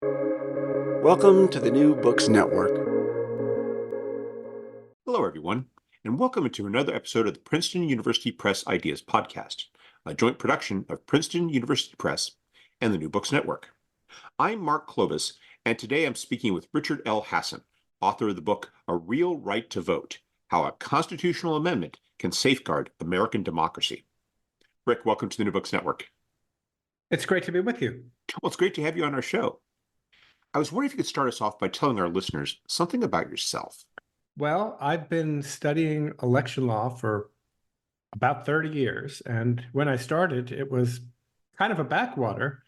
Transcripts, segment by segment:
Welcome to the New Books Network. Hello, everyone, and welcome to another episode of the Princeton University Press Ideas Podcast, a joint production of Princeton University Press and the New Books Network. I'm Mark Clovis, and today I'm speaking with Richard L. Hasen, author of the book A Real Right to Vote: How a Constitutional Amendment Can Safeguard American Democracy. Rick, welcome to the New Books Network. It's great to be with you. Well, it's great to have you on our show. I was wondering if you could start us off by telling our listeners something about yourself. Well, I've been studying election law for about 30 years. And when I started, it was kind of a backwater.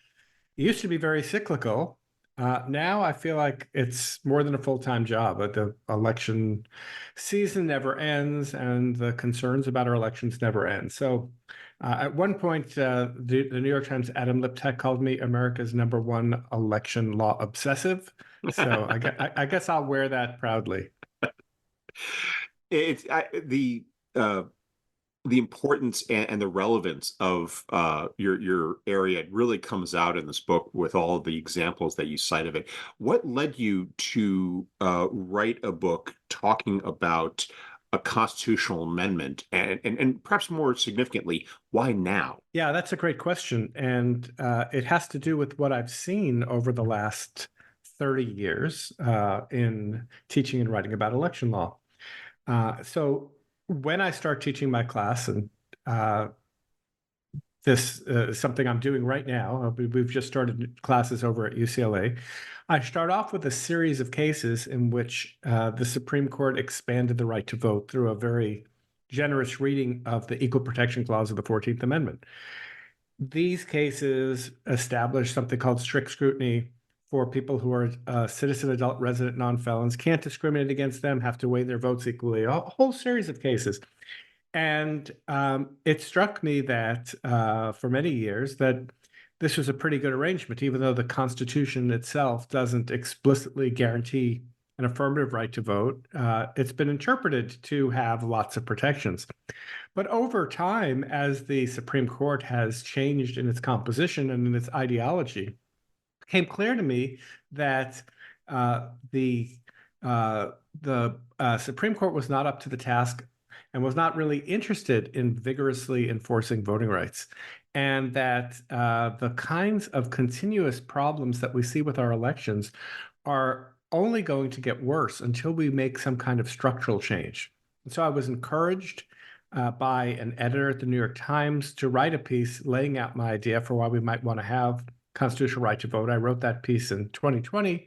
It used to be very cyclical. Now I feel like it's more than a full-time job. The election season never ends, and the concerns about our elections never end. So at one point, the New York Times' Adam Liptak called me America's #1 election law obsessive. So I guess I'll wear that proudly. It's the importance and the relevance of your area really comes out in this book with all the examples that you cite of it. What led you to write a book talking about a constitutional amendment, and perhaps more significantly, why now? Yeah, that's a great question. And it has to do with what I've seen over the last 30 years in teaching and writing about election law. So when I start teaching my class, and this is something I'm doing right now, we've just started classes over at UCLA. I start off with a series of cases in which the Supreme Court expanded the right to vote through a very generous reading of the Equal Protection Clause of the 14th Amendment. These cases establish something called strict scrutiny for people who are citizen, adult, resident, non-felons, can't discriminate against them, have to weigh their votes equally, a whole series of cases. And it struck me that for many years that this was a pretty good arrangement, even though the Constitution itself doesn't explicitly guarantee an affirmative right to vote. It's been interpreted to have lots of protections. But over time, as the Supreme Court has changed in its composition and in its ideology, it became clear to me that the Supreme Court was not up to the task and was not really interested in vigorously enforcing voting rights, and that the kinds of continuous problems that we see with our elections are only going to get worse until we make some kind of structural change. And so I was encouraged by an editor at the New York Times to write a piece laying out my idea for why we might want to have constitutional right to vote. I wrote that piece in 2020.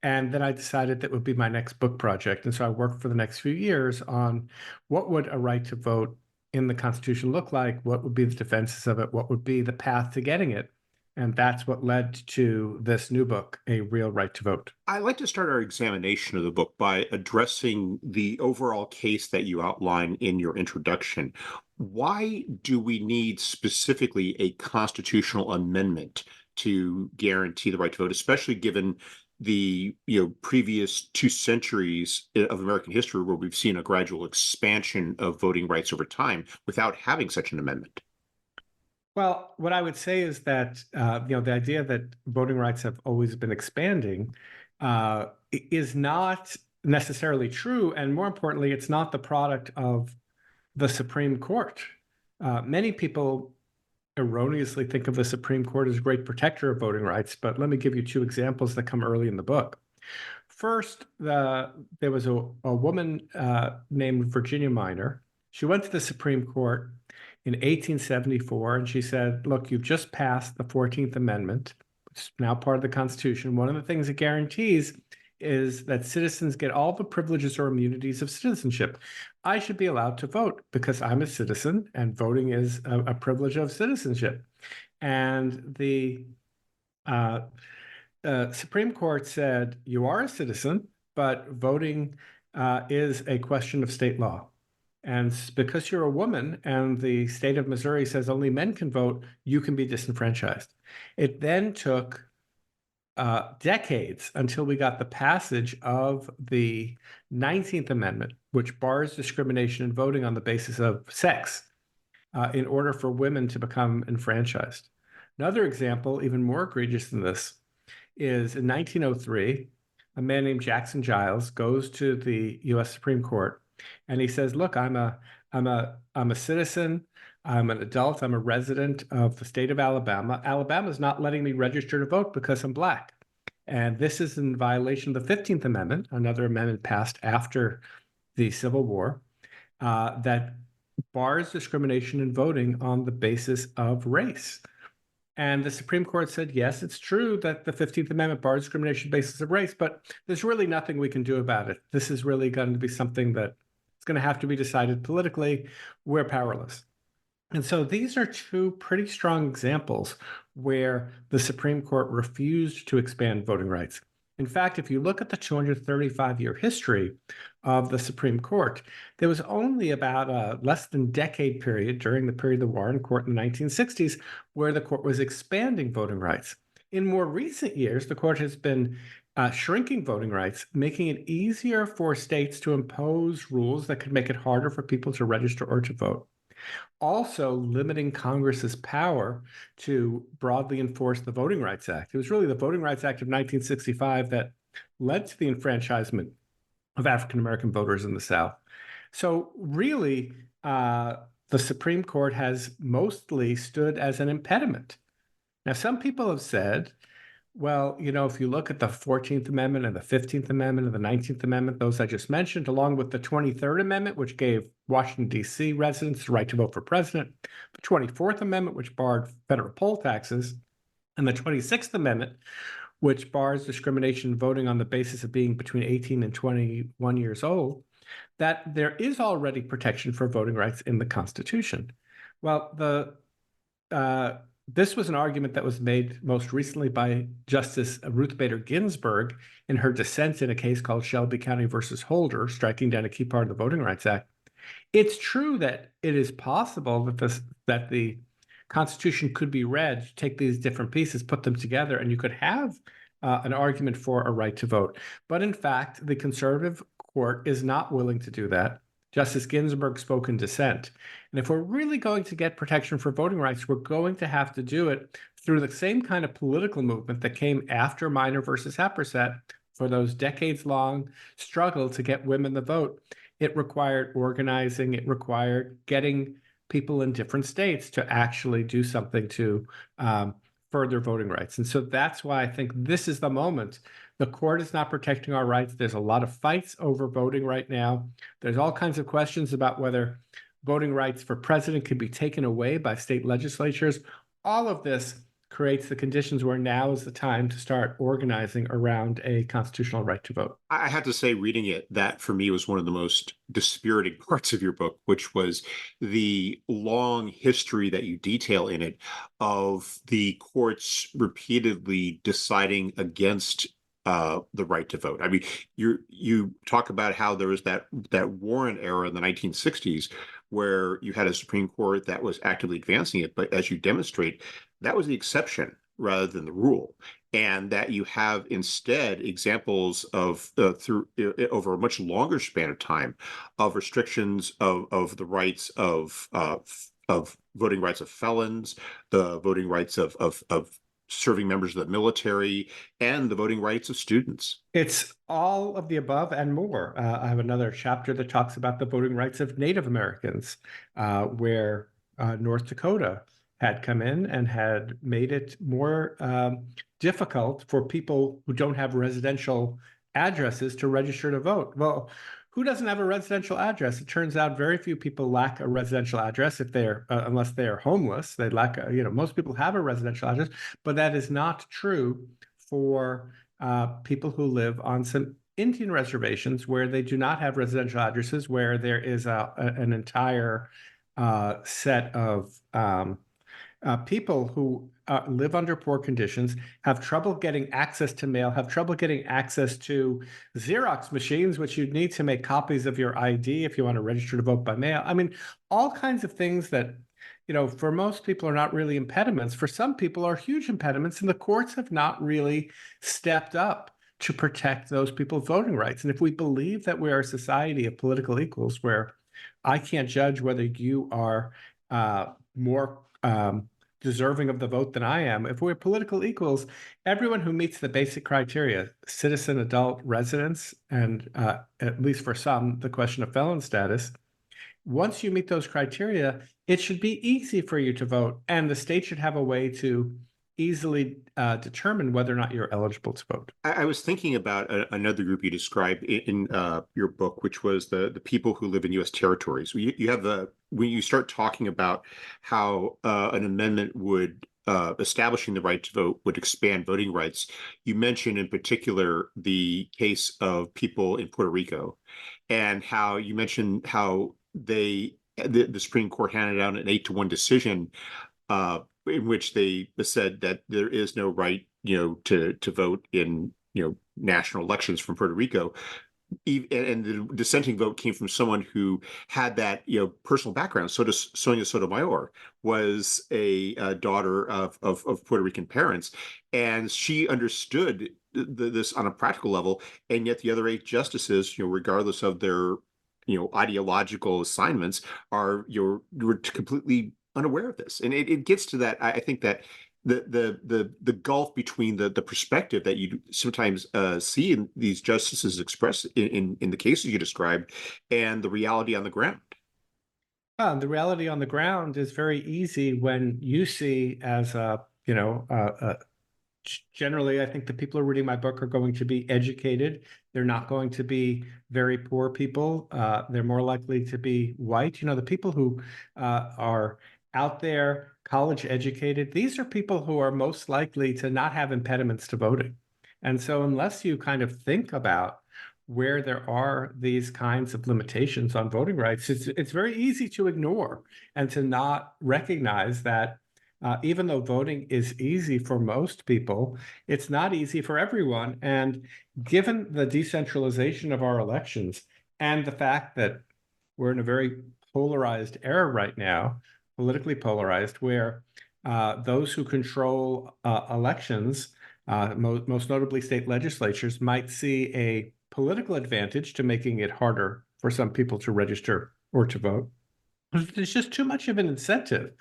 And then I decided that would be my next book project. And so I worked for the next few years on what would a right to vote in the Constitution look like, what would be the defenses of it, what would be the path to getting it. And that's what led to this new book, A Real Right to Vote. I'd like to start our examination of the book by addressing the overall case that you outline in your introduction. Why do we need specifically a constitutional amendment to guarantee the right to vote, especially given the previous 2 centuries of American history where we've seen a gradual expansion of voting rights over time without having such an amendment? Well, what I would say is that the idea that voting rights have always been expanding is not necessarily true, and more importantly, it's not the product of the Supreme Court. Many people erroneously think of the Supreme Court as a great protector of voting rights, but let me give you 2 examples that come early in the book. First, there was a woman named Virginia Minor. She went to the Supreme Court in 1874, and she said, look, you've just passed the 14th Amendment. It's now part of the Constitution. One of the things it guarantees is that citizens get all the privileges or immunities of citizenship. I should be allowed to vote because I'm a citizen, and voting is a privilege of citizenship. And the Supreme Court said, you are a citizen, but voting is a question of state law. And because you're a woman and the state of Missouri says only men can vote, you can be disenfranchised. It then took decades until we got the passage of the 19th Amendment, which bars discrimination in voting on the basis of sex, in order for women to become enfranchised. Another example, even more egregious than this, is in 1903, a man named Jackson Giles goes to the U.S. Supreme Court, and he says, "Look, I'm a citizen. I'm an adult. I'm a resident of the state of Alabama. Alabama's not letting me register to vote because I'm Black. And this is in violation of the 15th Amendment, another amendment passed after the Civil War, that bars discrimination in voting on the basis of race." And the Supreme Court said, yes, it's true that the 15th Amendment bars discrimination basis of race, but there's really nothing we can do about it. This is really going to be something that it's going to have to be decided politically. We're powerless. And so these are two pretty strong examples where the Supreme Court refused to expand voting rights. In fact, if you look at the 235-year history of the Supreme Court, there was only about a less than decade period during the period of the Warren Court in the 1960s where the court was expanding voting rights. In more recent years, the court has been shrinking voting rights, making it easier for states to impose rules that could make it harder for people to register or to vote. Also limiting Congress's power to broadly enforce the Voting Rights Act. It was really the Voting Rights Act of 1965 that led to the enfranchisement of African American voters in the South. So really, the Supreme Court has mostly stood as an impediment. Now, some people have said, well, if you look at the 14th Amendment and the 15th Amendment and the 19th Amendment, those I just mentioned, along with the 23rd Amendment, which gave Washington, D.C. residents the right to vote for president, the 24th Amendment, which barred federal poll taxes, and the 26th Amendment, which bars discrimination voting on the basis of being between 18 and 21 years old, that there is already protection for voting rights in the Constitution. Well, this was an argument that was made most recently by Justice Ruth Bader Ginsburg in her dissent in a case called Shelby County versus Holder, striking down a key part of the Voting Rights Act. It's true that it is possible that the Constitution could be read, take these different pieces, put them together, and you could have an argument for a right to vote. But in fact, the conservative court is not willing to do that. Justice Ginsburg spoke in dissent. And if we're really going to get protection for voting rights, we're going to have to do it through the same kind of political movement that came after Minor versus Happersett for those decades-long struggle to get women the vote. It required organizing. It required getting people in different states to actually do something to further voting rights. And so that's why I think this is the moment. The court is not protecting our rights. There's a lot of fights over voting right now. There's all kinds of questions about whether voting rights for president could be taken away by state legislatures. All of this creates the conditions where now is the time to start organizing around a constitutional right to vote. I have to say, reading it, that for me was one of the most dispiriting parts of your book, which was the long history that you detail in it of the courts repeatedly deciding against the right to vote. I mean, you talk about how there was that Warren era in the 1960s where you had a Supreme Court that was actively advancing it, but as you demonstrate, that was the exception rather than the rule, and that you have instead examples of through over a much longer span of time of restrictions of the rights of voting rights of felons, the voting rights of serving members of the military, and the voting rights of students. It's all of the above and more. I have another chapter that talks about the voting rights of Native Americans, where North Dakota had come in and had made it more difficult for people who don't have residential addresses to register to vote. Well, who doesn't have a residential address? It turns out very few people lack a residential address if they're unless they are homeless. They lack, most people have a residential address, but that is not true for people who live on some Indian reservations where they do not have residential addresses, where there is an entire set of people who live under poor conditions, have trouble getting access to mail, have trouble getting access to Xerox machines, which you need to make copies of your ID if you want to register to vote by mail. I mean, all kinds of things that, for most people are not really impediments. For some people are huge impediments, and the courts have not really stepped up to protect those people's voting rights. And if we believe that we are a society of political equals, where I can't judge whether you are more deserving of the vote than I am. If we're political equals, everyone who meets the basic criteria, citizen, adult, residents, and at least for some, the question of felon status, once you meet those criteria, it should be easy for you to vote, and the state should have a way to easily determine whether or not you're eligible to vote. I was thinking about another group you described in your book, which was the people who live in U.S. territories. You have when you start talking about how an amendment would establishing the right to vote would expand voting rights. You mentioned in particular the case of people in Puerto Rico, and how you mentioned how the Supreme Court handed down an 8-1 decision in which they said that there is no right, to vote in, national elections from Puerto Rico. And the dissenting vote came from someone who had that, personal background. So does Sonia Sotomayor was a daughter of Puerto Rican parents, and she understood this on a practical level. And yet the other 8 justices, regardless of their, ideological assignments, were completely unaware of this. And it gets to that. I think that the gulf between the perspective that you sometimes see in these justices express in the cases you described and the reality on the ground. The reality on the ground is very easy when you see as generally, I think the people who are reading my book are going to be educated. They're not going to be very poor people. They're more likely to be white. The people who are out there, college educated, these are people who are most likely to not have impediments to voting. And so unless you kind of think about where there are these kinds of limitations on voting rights, it's very easy to ignore and to not recognize that even though voting is easy for most people, it's not easy for everyone. And given the decentralization of our elections and the fact that we're in a very polarized era right now, politically polarized, where those who control elections, most notably state legislatures, might see a political advantage to making it harder for some people to register or to vote. There's just too much of an incentive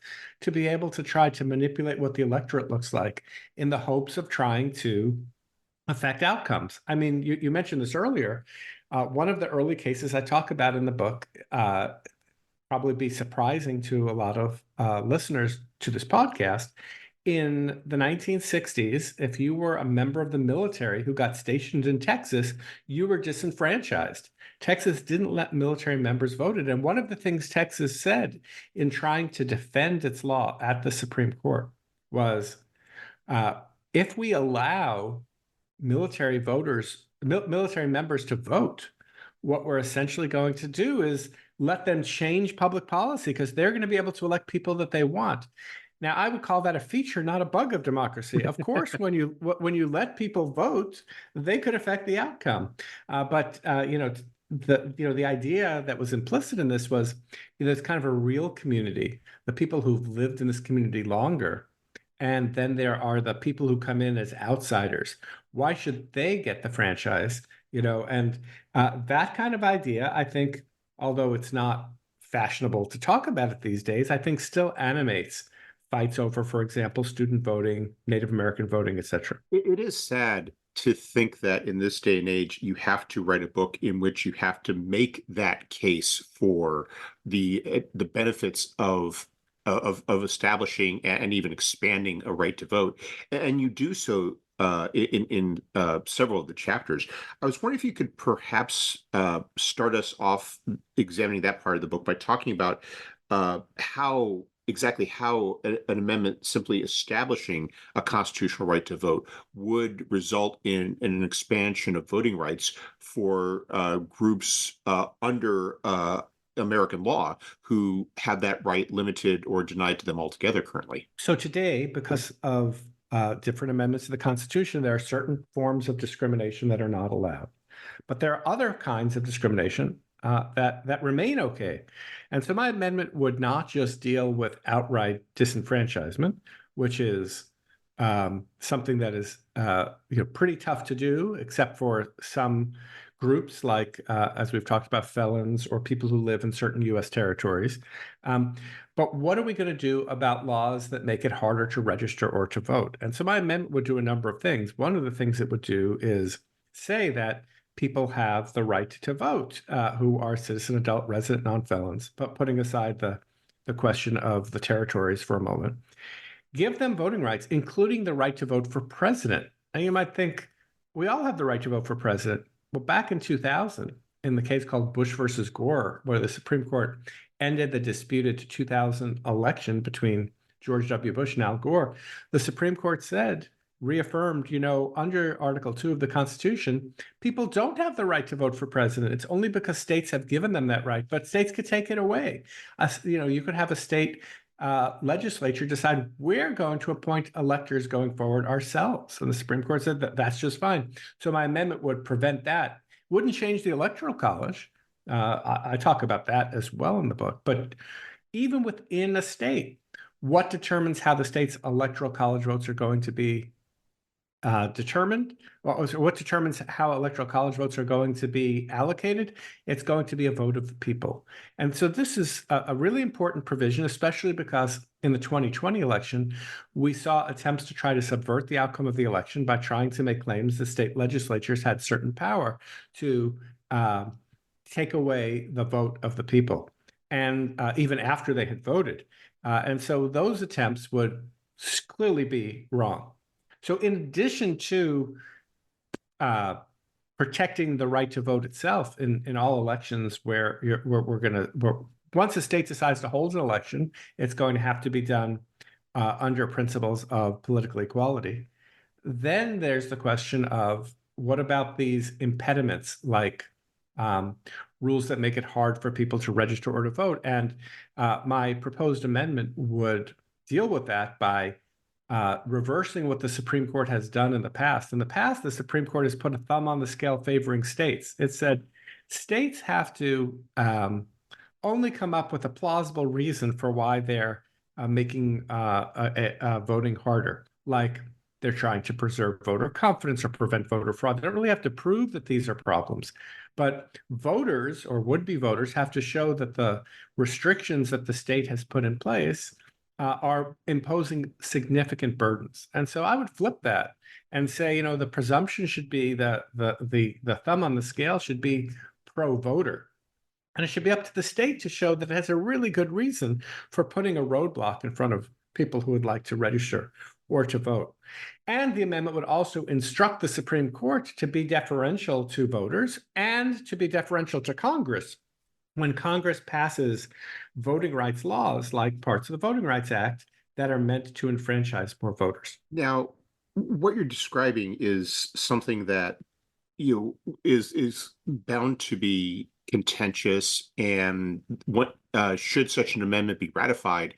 to be able to try to manipulate what the electorate looks like in the hopes of trying to affect outcomes. I mean, you mentioned this earlier. One of the early cases I talk about in the book, probably be surprising to a lot of listeners to this podcast. In the 1960s, if you were a member of the military who got stationed in Texas, you were disenfranchised. Texas didn't let military members vote. And one of the things Texas said in trying to defend its law at the Supreme Court was, if we allow military members to vote, what we're essentially going to do is let them change public policy because they're going to be able to elect people that they want. Now, I would call that a feature, not a bug of democracy. Of course, when you let people vote, they could affect the outcome. But the idea that was implicit in this was, it's kind of a real community, the people who've lived in this community longer. And then there are the people who come in as outsiders. Why should they get the franchise? And that kind of idea, I think, although it's not fashionable to talk about it these days, I think still animates fights over, for example, student voting, Native American voting, etc. It is sad to think that in this day and age, you have to write a book in which you have to make that case for the benefits of establishing and even expanding a right to vote, and you do so in several of the chapters. I was wondering if you could perhaps start us off examining that part of the book by talking about how an amendment simply establishing a constitutional right to vote would result in an expansion of voting rights for groups under American law who have that right limited or denied to them altogether currently. So today, because of different amendments to the Constitution, there are certain forms of discrimination that are not allowed. But there are other kinds of discrimination that remain okay. And so my amendment would not just deal with outright disenfranchisement, which is something that is pretty tough to do, except for some groups like, as we've talked about, felons or people who live in certain U.S. territories. But what are we going to do about laws that make it harder to register or to vote? And so my amendment would do a number of things. One of the things it would do is say that people have the right to vote who are citizen, adult, resident, non-felons, but putting aside the question of the territories for a moment. Give them voting rights, including the right to vote for president. And you might think, we all have the right to vote for president. Well, back in 2000, in the case called Bush versus Gore, where the Supreme Court ended the disputed 2000 election between George W. Bush and Al Gore, the Supreme Court said, reaffirmed, under Article 2 of the Constitution, people don't have the right to vote for president. It's only because states have given them that right, but states could take it away. You could have a state legislature decide we're going to appoint electors going forward ourselves. And the Supreme Court said that that's just fine. So my amendment would prevent that. Wouldn't change the Electoral College. I talk about that as well in the book. But even within a state, what determines how the state's Electoral College votes are going to be determined? What determines how Electoral College votes are going to be allocated? It's going to be a vote of the people. And so this is a really important provision, especially because in the 2020 election, we saw attempts to try to subvert the outcome of the election by trying to make claims that state legislatures had certain power to take away the vote of the people, and even after they had voted. And so those attempts would clearly be wrong. So in addition to protecting the right to vote itself in all elections where once a state decides to hold an election, it's going to have to be done under principles of political equality. Then there's the question of what about these impediments like rules that make it hard for people to register or to vote? And my proposed amendment would deal with that by reversing what the Supreme Court has done in the past. In the past, the Supreme Court has put a thumb on the scale favoring states. It said states have to only come up with a plausible reason for why they're making voting harder, like they're trying to preserve voter confidence or prevent voter fraud. They don't really have to prove that these are problems. But voters or would-be voters have to show that the restrictions that the state has put in place are imposing significant burdens. And so I would flip that and say, the presumption should be that the thumb on the scale should be pro-voter. And it should be up to the state to show that it has a really good reason for putting a roadblock in front of people who would like to register or to vote. And the amendment would also instruct the Supreme Court to be deferential to voters and to be deferential to Congress when Congress passes voting rights laws like parts of the Voting Rights Act that are meant to enfranchise more voters. Now, what you're describing is something that is bound to be contentious, and what should such an amendment be ratified,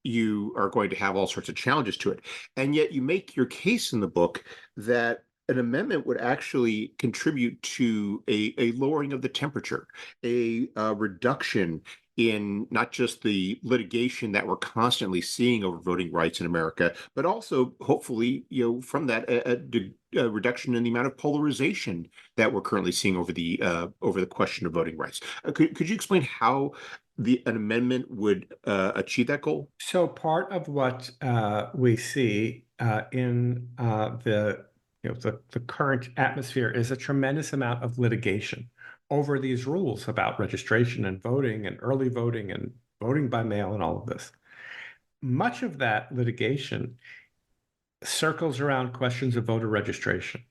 you are going to have all sorts of challenges to it. And yet you make your case in the book that an amendment would actually contribute to a lowering of the temperature, a reduction in not just the litigation that we're constantly seeing over voting rights in America, but also hopefully, from that, a reduction in the amount of polarization that we're currently seeing over the question of voting rights. Could you explain how an amendment would achieve that goal? So part of what we see in the current atmosphere is a tremendous amount of litigation over these rules about registration and voting and early voting and voting by mail and all of this. Much of that litigation circles around questions of voter registration.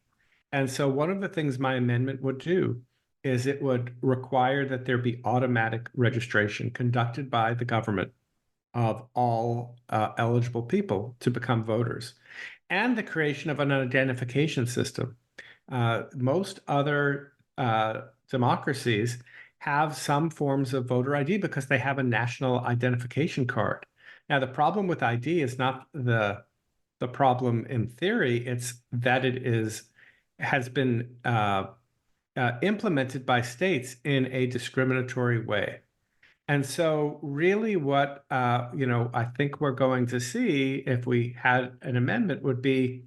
And so one of the things my amendment would do is it would require that there be automatic registration conducted by the government of all eligible people to become voters, and the creation of an identification system. Most other democracies have some forms of voter ID because they have a national identification card. Now, the problem with ID is not the problem in theory, it's that it has been implemented by states in a discriminatory way. And so really what, I think we're going to see if we had an amendment would be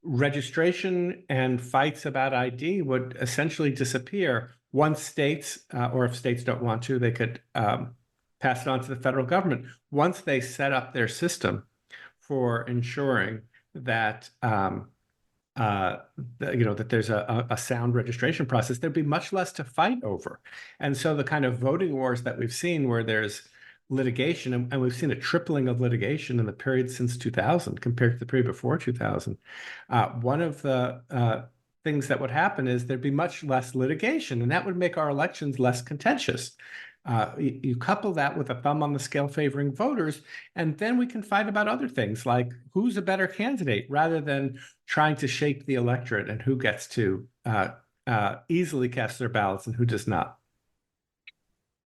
registration and fights about ID would essentially disappear once states, or if states don't want to, they could pass it on to the federal government. Once they set up their system for ensuring that that there's a sound registration process, there'd be much less to fight over. And so the kind of voting wars that we've seen where there's litigation, and we've seen a tripling of litigation in the period since 2000 compared to the period before 2000. One of the things that would happen is there'd be much less litigation, and that would make our elections less contentious. You couple that with a thumb on the scale favoring voters, and then we can fight about other things like who's a better candidate rather than trying to shape the electorate and who gets to easily cast their ballots and who does not.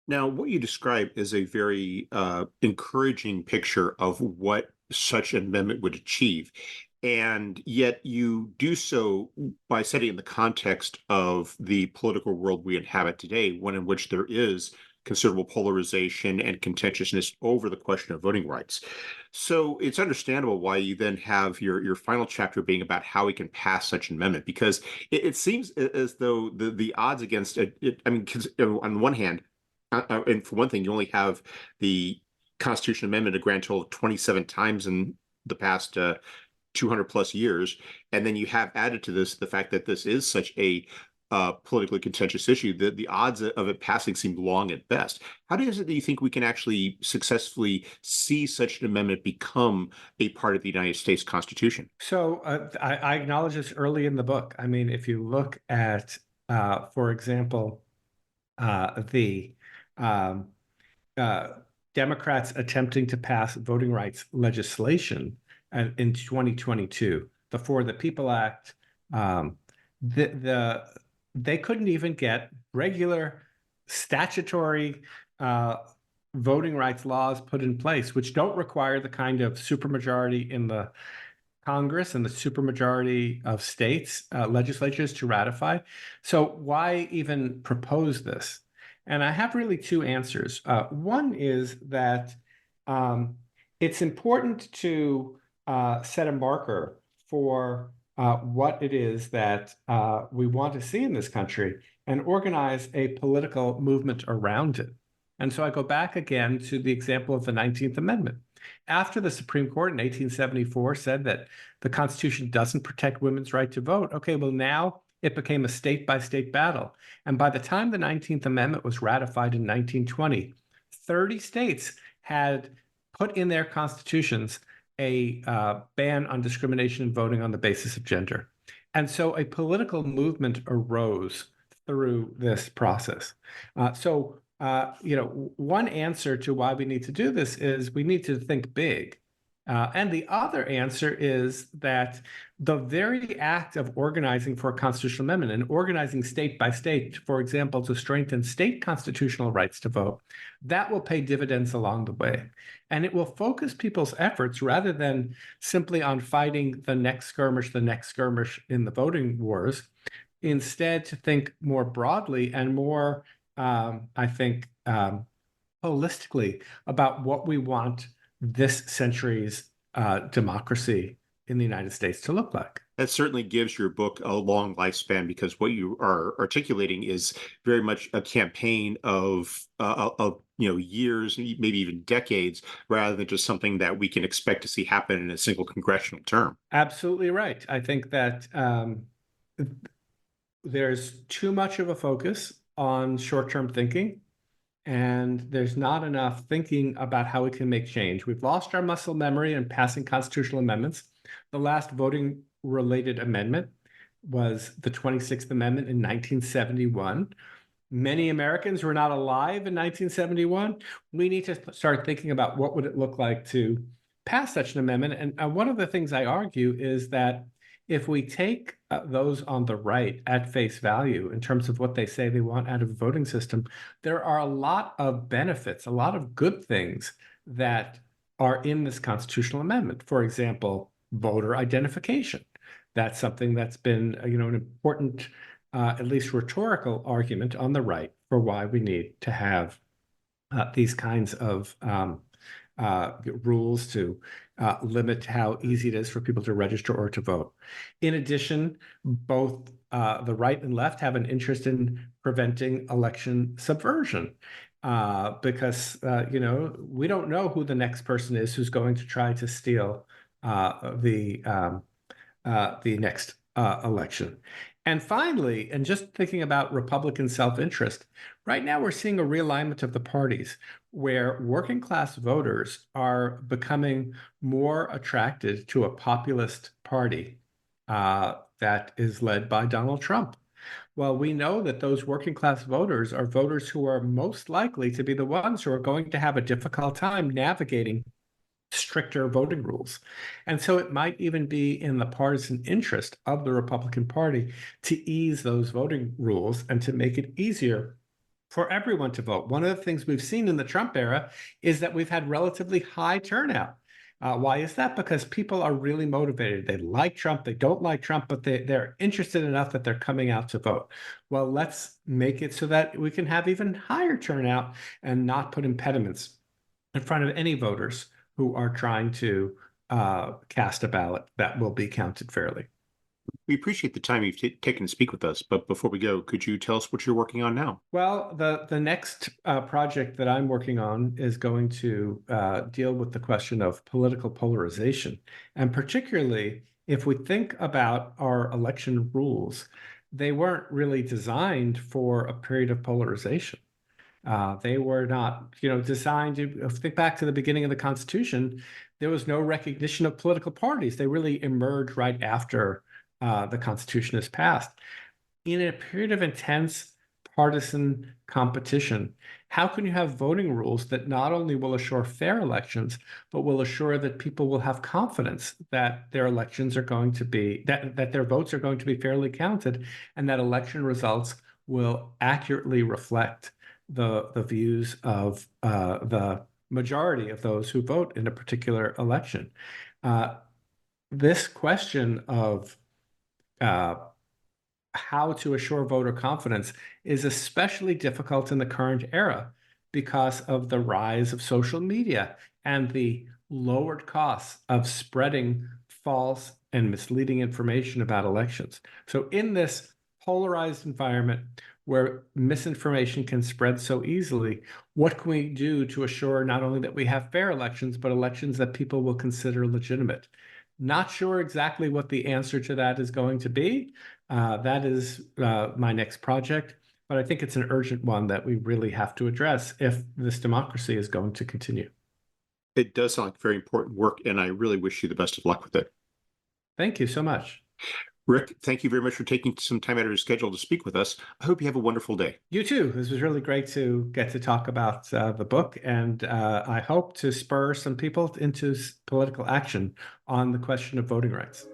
Now, what you describe is a very encouraging picture of what such an amendment would achieve. And yet you do so by setting it in the context of the political world we inhabit today, one in which there is considerable polarization and contentiousness over the question of voting rights. So it's understandable why you then have your final chapter being about how we can pass such an amendment, because it seems as though the odds against it, I mean, on one hand, and for one thing, you only have the Constitution Amendment a grand total of 27 times in the past 200 plus years. And then you have added to this the fact that this is such a politically contentious issue that the odds of it passing seem long at best. How do you think we can actually successfully see such an amendment become a part of the United States Constitution? So I acknowledge this early in the book. I mean, if you look at, for example, the Democrats attempting to pass voting rights legislation in 2022, the For the People Act, they couldn't even get regular statutory voting rights laws put in place, which don't require the kind of supermajority in the Congress and the supermajority of states legislatures to ratify. So why even propose this? And I have really two answers. One is that it's important to set a marker for what it is that we want to see in this country and organize a political movement around it. And so I go back again to the example of the 19th Amendment. After the Supreme Court in 1874 said that the Constitution doesn't protect women's right to vote, okay, well, now it became a state-by-state battle. And by the time the 19th Amendment was ratified in 1920, 30 states had put in their constitutions a ban on discrimination in voting on the basis of gender. And so a political movement arose through this process. One answer to why we need to do this is we need to think big. And the other answer is that the very act of organizing for a constitutional amendment and organizing state by state, for example, to strengthen state constitutional rights to vote, that will pay dividends along the way. And it will focus people's efforts rather than simply on fighting the next skirmish in the voting wars, instead to think more broadly and more, holistically about what we want this century's democracy in the United States to look like. That certainly gives your book a long lifespan, because what you are articulating is very much a campaign of years, maybe even decades, rather than just something that we can expect to see happen in a single congressional term. Absolutely right. I think that there's too much of a focus on short-term thinking, and there's not enough thinking about how we can make change. We've lost our muscle memory in passing constitutional amendments. The last voting-related amendment was the 26th Amendment in 1971. Many Americans were not alive in 1971. We need to start thinking about what would it look like to pass such an amendment. And one of the things I argue is that if we take those on the right at face value in terms of what they say they want out of a voting system, there are a lot of benefits, a lot of good things that are in this constitutional amendment. For example, voter identification. That's something that's been, an important, at least rhetorical argument on the right for why we need to have these kinds of rules to limit how easy it is for people to register or to vote. In addition, both the right and left have an interest in preventing election subversion. Because we don't know who the next person is who's going to try to steal the next election. And finally, and just thinking about Republican self-interest, right now we're seeing a realignment of the parties where working class voters are becoming more attracted to a populist party that is led by Donald Trump. Well, we know that those working class voters are voters who are most likely to be the ones who are going to have a difficult time navigating stricter voting rules. And so it might even be in the partisan interest of the Republican Party to ease those voting rules and to make it easier for everyone to vote. One of the things we've seen in the Trump era is that we've had relatively high turnout. Why is that? Because people are really motivated. They like Trump, they don't like Trump, but they're interested enough that they're coming out to vote. Well, let's make it so that we can have even higher turnout and not put impediments in front of any voters who are trying to cast a ballot that will be counted fairly. We appreciate the time you've taken to speak with us, but before we go, could you tell us what you're working on now? Well, the next project that I'm working on is going to deal with the question of political polarization. And particularly, if we think about our election rules, they weren't really designed for a period of polarization. They were not, designed to think back to the beginning of the Constitution. There was no recognition of political parties. They really emerged right after the Constitution is passed. In a period of intense partisan competition, how can you have voting rules that not only will assure fair elections, but will assure that people will have confidence that their elections are going to be, that their votes are going to be fairly counted, and that election results will accurately reflect the views of the majority of those who vote in a particular election. This question of how to assure voter confidence is especially difficult in the current era because of the rise of social media and the lowered costs of spreading false and misleading information about elections. So in this polarized environment where misinformation can spread so easily, what can we do to assure not only that we have fair elections, but elections that people will consider legitimate? Not sure exactly what the answer to that is going to be. That is my next project, but I think it's an urgent one that we really have to address if this democracy is going to continue. It does sound like very important work, and I really wish you the best of luck with it. Thank you so much. Rick, thank you very much for taking some time out of your schedule to speak with us. I hope you have a wonderful day. You too. This was really great to get to talk about the book, and I hope to spur some people into political action on the question of voting rights.